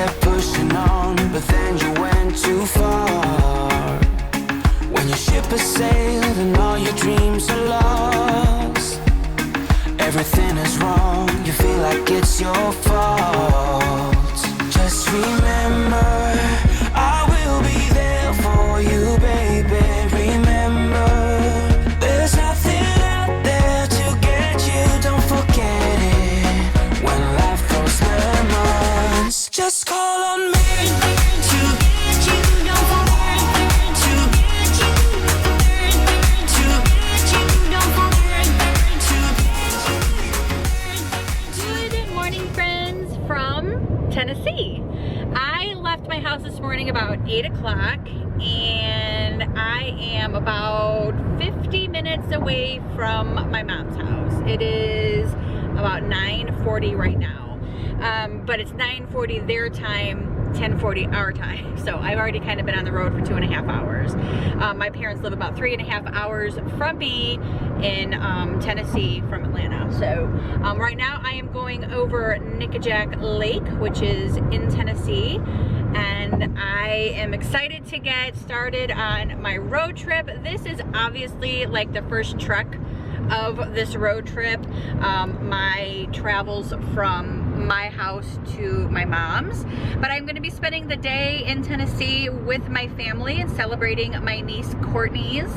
kept pushing on, but then you went too far. When your ship has sailed and all your dreams are lost, everything is wrong, you feel like it's your fault. Just remember, I will be there for you, baby. Remember, there's nothing out there to get you, don't forget it. When life throws lemons, just call on me to get you, don't forget to get you, to get you, don't forget to get you. Good morning, friends from Tennessee. I left my house this morning about 8 o'clock and I am about 50 minutes away from my mom's house. It is about 9:40 right now, but it's 9:40 their time, 10:40 our time. So I've already kind of been on the road for 2.5 hours. My parents live about 3.5 hours from me in Tennessee from Atlanta. So right now I am going over Nickajack Lake, which is in Tennessee, and I am excited to get started on my road trip. This is obviously like the first trek of this road trip. My travels from my house to my mom's, but I'm going to be spending the day in Tennessee with my family and celebrating my niece Courtney's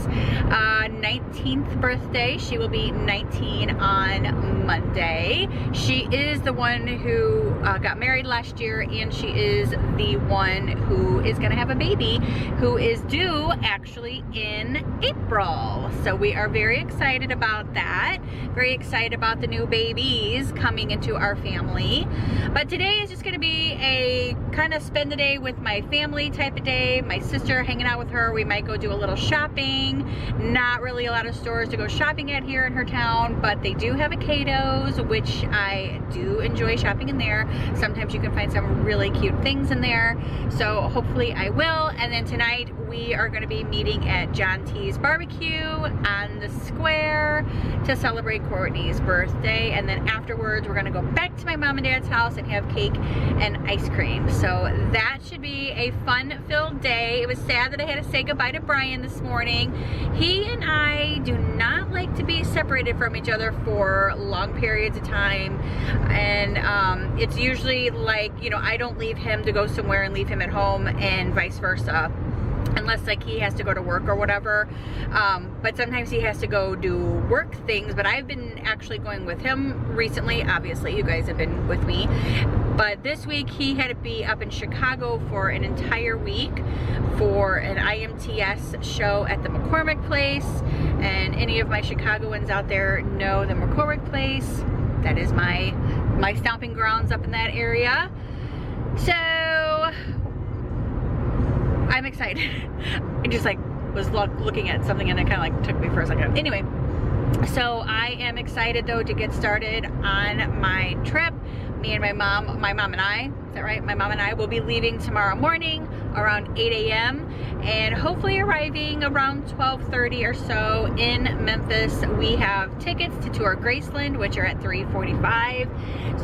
19th birthday. She will be 19 on Monday. She is the one who got married last year, and she is the one who is going to have a baby who is due actually in April. So we are very excited about that. Very excited about the new babies coming into our family. But today is just going to be a kind of spend the day with my family type of day. My sister, hanging out with her. We might go do a little shopping. Not really a lot of stores to go shopping at here in her town, but they do have a Kadow's, which I do enjoy shopping in there. Sometimes you can find some really cute things in there. So hopefully I will. And then tonight we are going to be meeting at John T's Barbecue on the square to celebrate Courtney's birthday. And then afterwards we're going to go back to my mom and dad's house and have cake and ice cream. So that should be a fun-filled day. It was sad that I had to say goodbye to Brian this morning. He and I do not like to be separated from each other for long periods of time, and it's usually like, you know, I don't leave him to go somewhere and leave him at home, and vice versa, unless like he has to go to work or whatever. But sometimes he has to go do work things, but I've been actually going with him recently. Obviously you guys have been with me, but this week he had to be up in Chicago for an entire week for an IMTS show at the McCormick Place. And any of my Chicagoans out there know the McCormick Place. That is my stomping grounds up in that area. So I'm excited. I just like was looking at something and it kind of like took me for a second. Anyway, so I am excited though to get started on my trip. Me and my mom and I, is that right? My mom and I will be leaving tomorrow morning around 8 a.m. and hopefully arriving around 12:30 or so in Memphis. We have tickets to tour Graceland, which are at 3:45.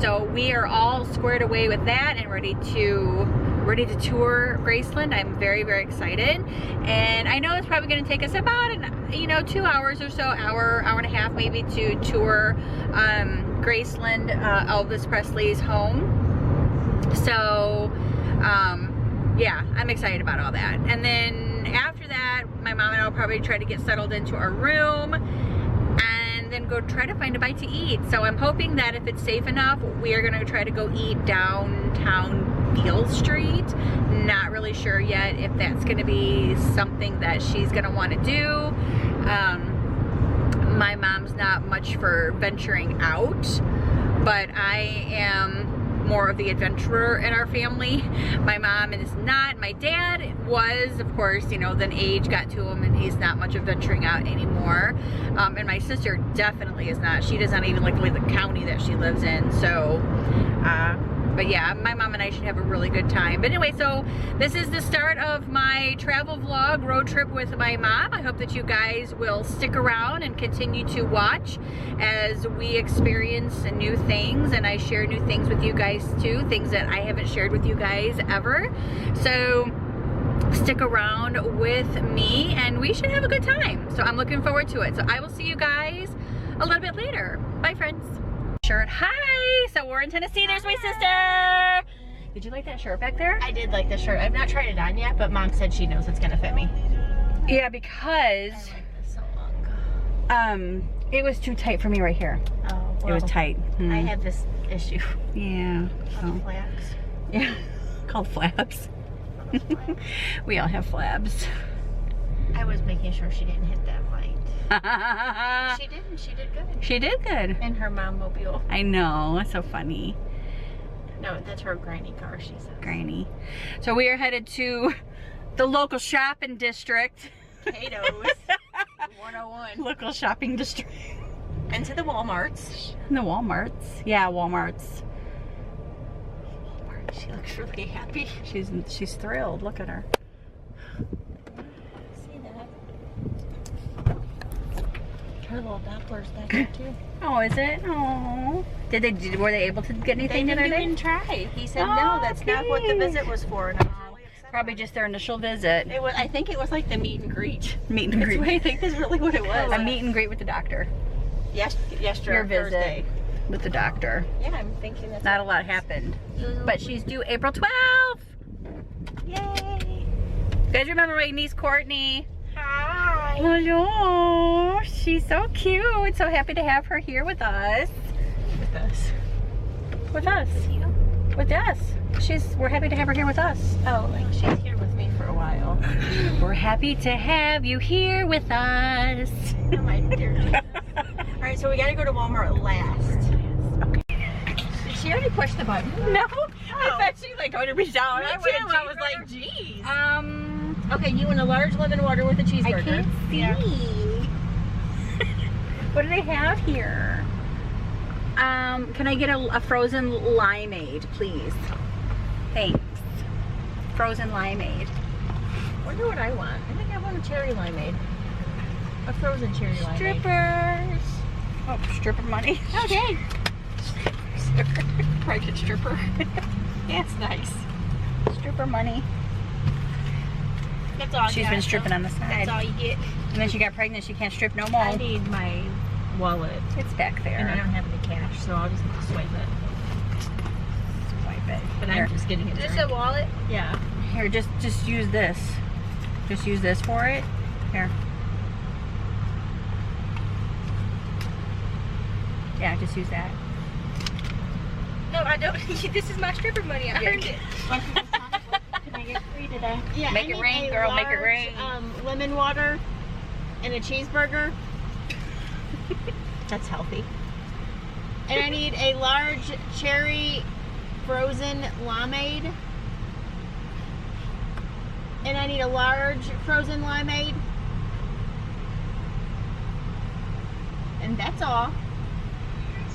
So we are all squared away with that and ready to tour Graceland. I'm very, very excited. And I know it's probably going to take us about 2 hours or so, hour and a half maybe, to tour Graceland, Elvis Presley's home. So yeah, I'm excited about all that. And then after that, my mom and I will probably try to get settled into our room and then go try to find a bite to eat. So I'm hoping that if it's safe enough, we are going to try to go eat downtown Beale Street. Not really sure yet if that's going to be something that she's going to want to do. My mom's not much for venturing out, but I am more of the adventurer in our family. My mom is not. My dad was, of course, then age got to him and he's not much of venturing out anymore. And my sister definitely is not. She does not even like to leave the county that she lives in. So But yeah, my mom and I should have a really good time. But anyway, so this is the start of my travel vlog road trip with my mom. I hope that you guys will stick around and continue to watch as we experience new things, and I share new things with you guys too, things that I haven't shared with you guys ever. So stick around with me and we should have a good time. So I'm looking forward to it. So I will see you guys a little bit later. Bye, friends. Shirt. Hi. So we're in Tennessee. There's my sister. Did you like that shirt back there? I did like the shirt. I've not tried it on yet, but Mom said she knows it's gonna fit me. Yeah, because I like this so long. it was too tight for me right here. Oh, well, It was tight. I have this issue. Yeah. Of flaps. Yeah. Called flabs. We all have flabs. I was making sure she didn't hit that light. She didn't. She did good. She did good. In her mom-mobile. I know. That's so funny. No, that's her granny car, she says. Granny. So we are headed to the local shopping district. Kadow's 101. Local shopping district. And to the Walmarts. The Walmarts. Yeah, Walmarts. She looks really happy. She's thrilled. Look at her. See that? Her little Doppler's back there too. Oh, is it? Oh. Were they able to get anything the other day? didn't try. He said Oh, no, that's not what the okay. visit was for. And I was really upset. Probably just their initial visit. It was. I think it was like the meet and greet. Meet and That's what greet. I think is really what it was. A meet and greet with the doctor. Yesterday. Your visit Thursday. with the doctor. Yeah, I'm thinking that's Not a lot happened. But she's due April 12th. Yay! You guys remember my niece Courtney? Hi. Hello. She's so cute. So happy to have her here with us. With us. With us. With us. We're happy to have her here with us. Oh, like she's here with me for a while. We're happy to have you here with us. Oh, my dear Jesus. All right, so we got to go to Walmart last. Okay. Did she already push the button? No. I thought she like going to reach down. I was like, geez. Okay, you want a large lemon water with a cheeseburger? I can't see. Yeah. What do they have here? Can I get a frozen limeade, please? Thanks. Frozen limeade. Wonder what I want. I think I want a cherry limeade. A frozen cherry limeade. Strippers. Oh, stripper money. Okay. Private stripper. Yeah, it's nice. Stripper money. That's all. She's been stripping on the side. That's all you get. And then she got pregnant. She can't strip no more. I need my wallet, It's back there. and I don't have any cash, so I'll just have to swipe it. Swipe it. But Here. I'm just getting a drink. a wallet? Yeah. Here, just use this. Just use this for it. Here. Yeah, just use that. No, I don't. This is my stripper money. I earned it. Can I get free today? Yeah, Make I it need rain, a girl, make it large, rain. Lemon water and a cheeseburger. That's healthy. And I need a large cherry frozen limeade. And I need a large frozen limeade. And that's all.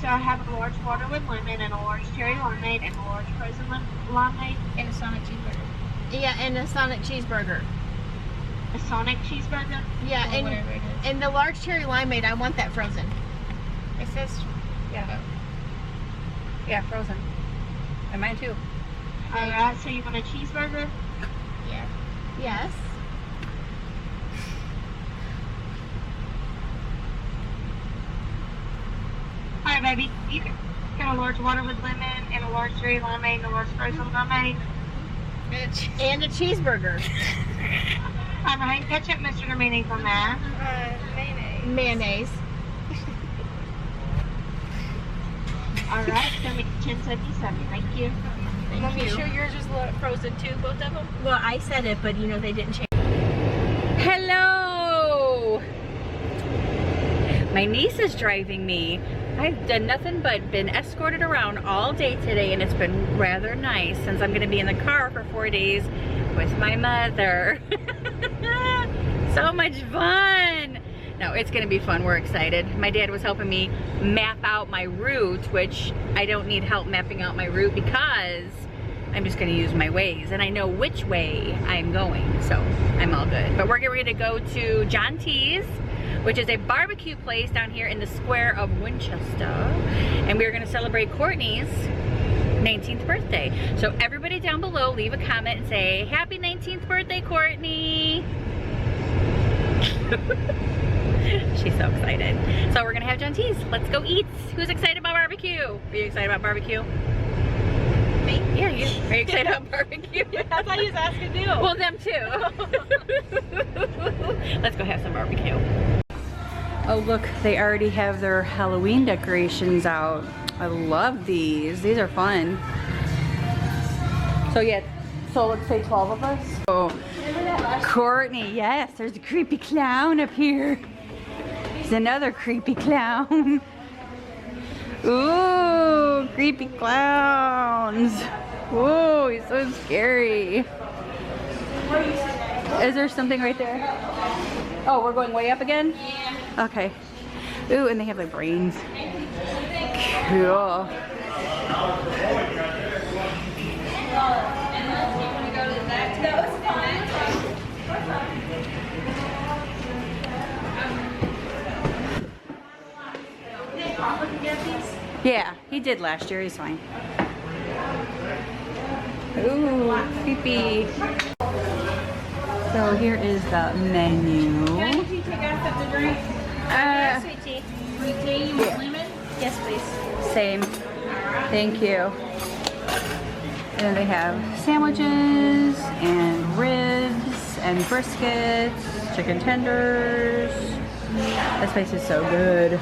So I have a large water with lemon and a large cherry limeade and a large frozen limeade and a Sonic cheeseburger. Yeah, and a Sonic cheeseburger. A Sonic cheeseburger? Yeah, Or whatever it is. and the large cherry limeade, I want that frozen. It says, Yeah. Yeah, frozen. And mine too. alright, so you want a cheeseburger? Yeah. Yes. Alright, baby. You got a large water with lemon and a large cherry limeade and a large frozen limeade. And a cheeseburger. Alright, ketchup, mustard, or mayonnaise on that. Mayonnaise. Alright, so make it 1077. Thank you. Thank you. sure yours is frozen too, both of them? Well, I said it, but you know they didn't change. Hello! My niece is driving me. I've done nothing but been escorted around all day today, and it's been rather nice since I'm going to be in the car for 4 days with my mother. So much fun! No, it's gonna be fun. We're excited. My dad was helping me map out my route, which I don't need help mapping out my route because I'm just gonna use my Waze and I know which way I'm going, so I'm all good. But we're getting ready to go to John T's, which is a barbecue place down here in the square of Winchester. And we're gonna celebrate Courtney's 19th birthday. So everybody down below, leave a comment and say, happy 19th birthday, Courtney. She's so excited. So we're gonna have John T's. Let's go eat. Who's excited about barbecue? Are you excited about barbecue? Me? Yeah, you. Are you excited about barbecue? I thought you was asking you. Well, them too. Let's go have some barbecue. Oh look, they already have their Halloween decorations out. I love these. These are fun. So yeah, so let's say 12 of us. Oh, Courtney, yes, there's a creepy clown up here. There's another creepy clown. Ooh, creepy clowns. Whoa, he's so scary. Is there something right there? Oh, we're going way up again? Yeah. Okay. Ooh, and they have like brains. Cool. Yeah, he did last year. He's fine. Ooh, creepy. So here is the menu. Can you take out the drink? Sweet tea. Sweet tea, you want lemon? Yes, please. Same. Thank you. And they have sandwiches and ribs and briskets, chicken tenders. This place is so good.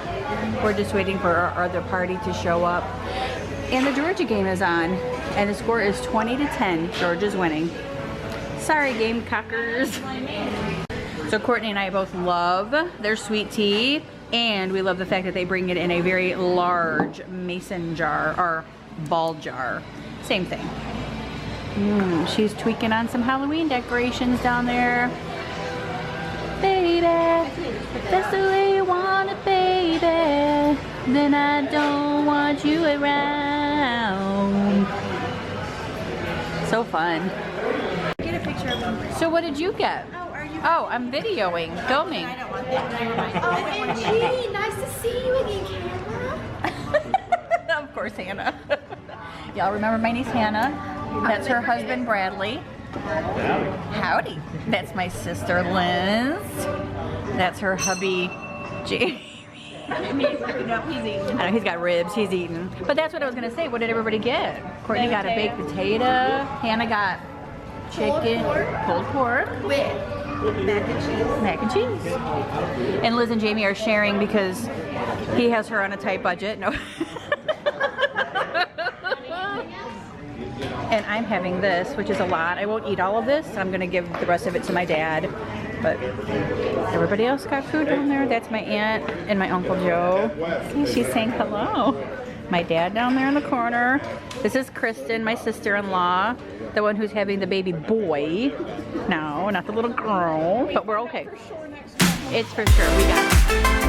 We're just waiting for our other party to show up. And the Georgia game is on. And the score is 20-10. Georgia's winning. Sorry, Gamecockers. So Courtney and I both love their sweet tea. And we love the fact that they bring it in a very large mason jar or ball jar. Same thing. She's tweaking on some Halloween decorations down there. Baby, that's the way you want it, baby. Then I don't want you around. So fun. Get a picture of them. So what did you get? Oh, are you? Oh, I'm videoing, filming. I don't want that. Never mind. Oh, Angie, nice to see you again, Hannah. Of course, Hannah. Y'all remember my niece Hannah? That's her husband Bradley. Howdy. That's my sister Liz. That's her hubby Jamie. He's eating. I know, he's got ribs, he's eating. But that's what I was gonna say. What did everybody get? Courtney got a baked potato. Hannah got chicken, pulled pork. With mac and cheese. Mac and cheese. And Liz and Jamie are sharing because he has her on a tight budget. No. And I'm having this, which is a lot. I won't eat all of this. I'm gonna give the rest of it to my dad. But everybody else got food down there. That's my aunt and my Uncle Joe. See, she's saying hello. My dad down there in the corner. This is Kristen, my sister-in-law, the one who's having the baby boy. No, not the little girl, but we're okay. It's for sure. We got it.